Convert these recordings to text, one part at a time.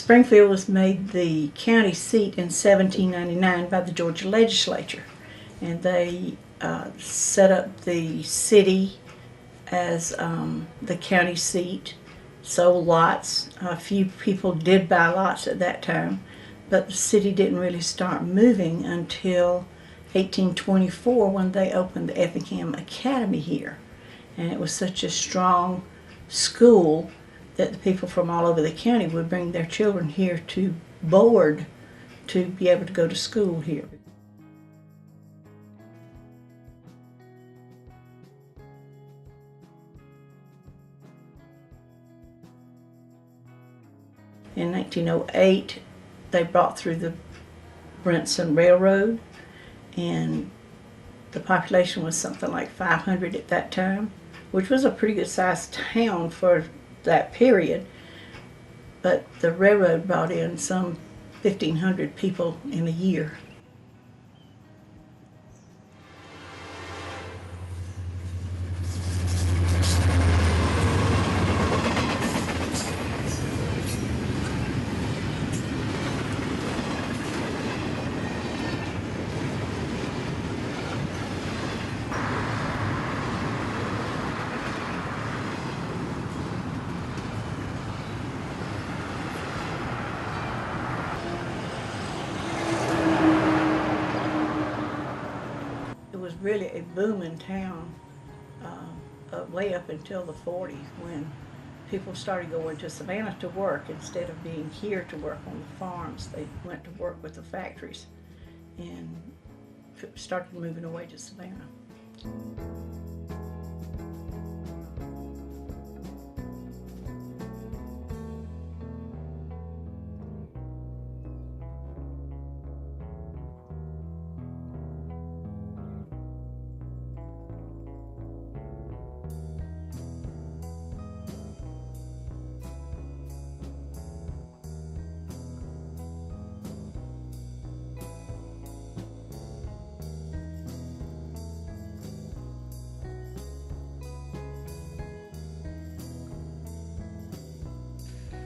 Springfield was made the county seat in 1799 by the Georgia legislature, and they set up the city as the county seat, sold lots. A few people did buy lots at that time, but the city didn't really start moving until 1824 when they opened the Effingham Academy here. And it was such a strong school that the people from all over the county would bring their children here to board to be able to go to school here. In 1908, they brought through the Brinson Railroad, and the population was something like 500 at that time, which was a pretty good sized town for that period. But the railroad brought in some 1,500 people in a year. Was really a booming town way up until the 40s, when people started going to Savannah to work instead of being here to work on the farms. They went to work with the factories and started moving away to Savannah.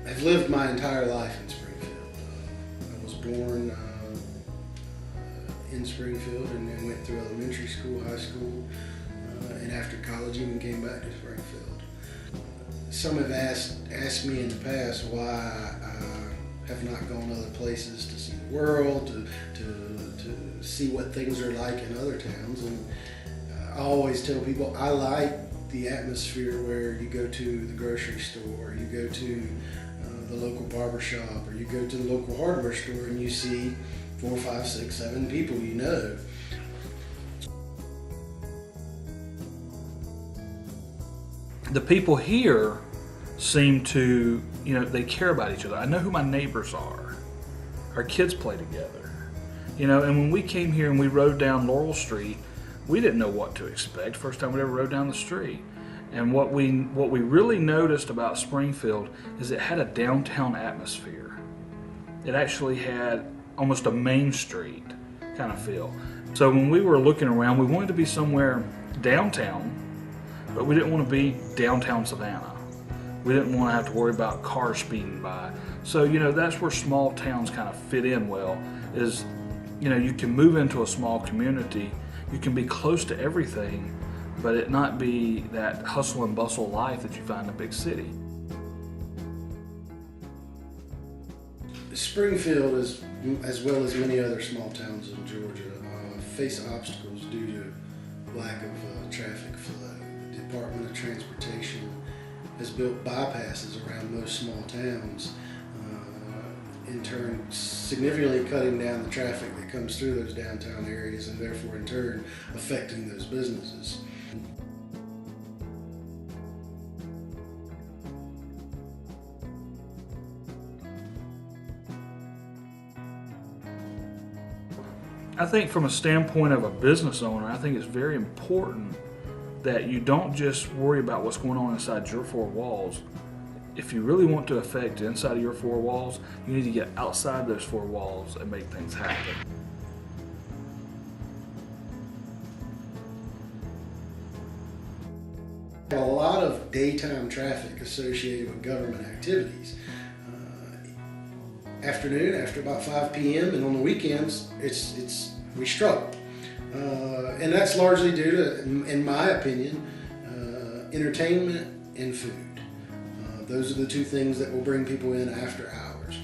I've lived my entire life in Springfield. I was born in Springfield and then went through elementary school, high school, and after college even came back to Springfield. Some have asked me in the past why I have not gone other places to see the world, to see what things are like in other towns. And I always tell people I like the atmosphere where you go to the grocery store, or you go to the local barber shop, or you go to the local hardware store and you see 4, 5, 6, 7 people you know. The people here seem to, they care about each other. I know who my neighbors are. Our kids play together. And when we came here and we rode down Laurel Street, we didn't know what to expect. First time we ever rode down the street. And what we really noticed about Springfield is it had a downtown atmosphere. It actually had almost a Main Street kind of feel. So when we were looking around, we wanted to be somewhere downtown, but we didn't want to be downtown Savannah. We didn't want to have to worry about cars speeding by. So, that's where small towns kind of fit in well, is, you can move into a small community, you can be close to everything, but it not be that hustle and bustle life that you find in a big city. Springfield, as well as many other small towns in Georgia, face obstacles due to lack of traffic flow. The Department of Transportation has built bypasses around most small towns, in turn significantly cutting down the traffic that comes through those downtown areas, and therefore in turn affecting those businesses. I think from a standpoint of a business owner, I think it's very important that you don't just worry about what's going on inside your 4 walls. If you really want to affect the inside of your 4 walls, you need to get outside those 4 walls and make things happen. A lot of daytime traffic associated with government activities. afternoon after about 5 p.m. and on the weekends we struggle. And that's largely due to, in my opinion, entertainment and food. Those are the two things that will bring people in after hours.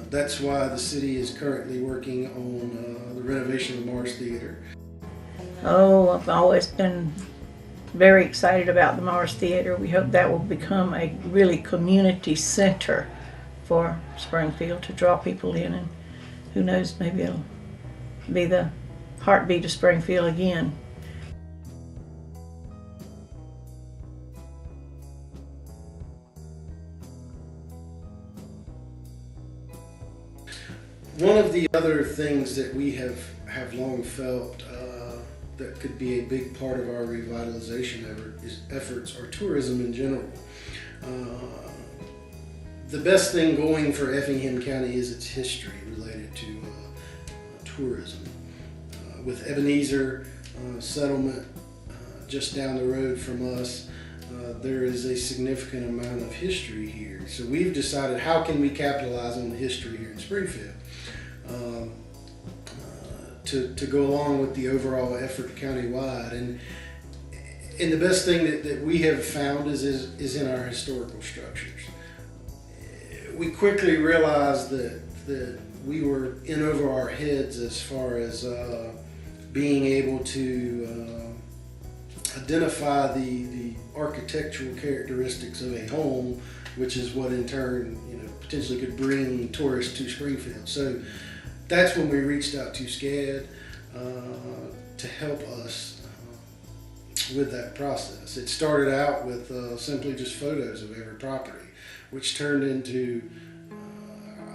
That's why the city is currently working on the renovation of the Mars Theater. Oh, I've always been very excited about the Mars Theater. We hope that will become a really community center for Springfield to draw people in, and who knows, maybe it'll be the heartbeat of Springfield again. One of the other things that we have long felt that could be a big part of our revitalization efforts are tourism in general. The best thing going for Effingham County is its history related to tourism. With Ebenezer settlement just down the road from us, there is a significant amount of history here. So we've decided, how can we capitalize on the history here in Springfield to go along with the overall effort countywide. And the best thing that we have found is in our historical structures. We quickly realized that we were in over our heads as far as being able to identify the architectural characteristics of a home, which is what in turn potentially could bring tourists to Springfield. So that's when we reached out to SCAD to help us with that process. It started out with simply just photos of every property, which turned into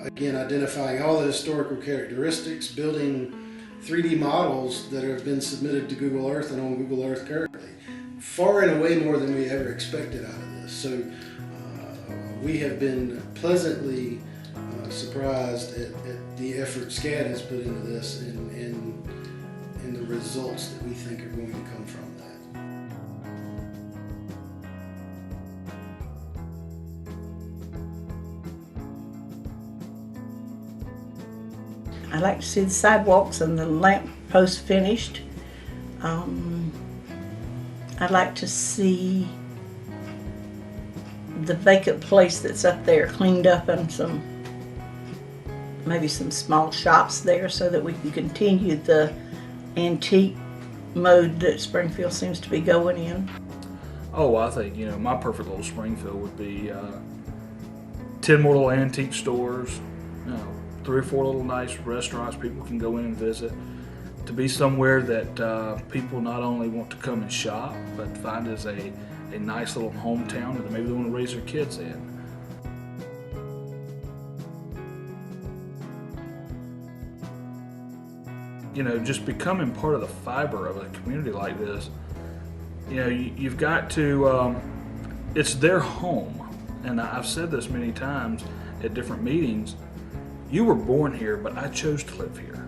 again identifying all the historical characteristics, building 3D models that have been submitted to Google Earth and on Google Earth currently. Far and away more than we ever expected out of this. So we have been pleasantly surprised at the effort SCAD has put into this and the results that we think are going to come from that. I like to see the sidewalks and the lamp posts finished. I'd like to see the vacant place that's up there cleaned up and maybe some small shops there so that we can continue the antique mode that Springfield seems to be going in. Oh, I think, my perfect little Springfield would be 10 more little antique stores, 3 or 4 little nice restaurants people can go in and visit, to be somewhere that people not only want to come and shop, but find as a nice little hometown that maybe they want to raise their kids in. Just becoming part of the fiber of a community like this, you've got to, it's their home. And I've said this many times at different meetings, you were born here, but I chose to live here.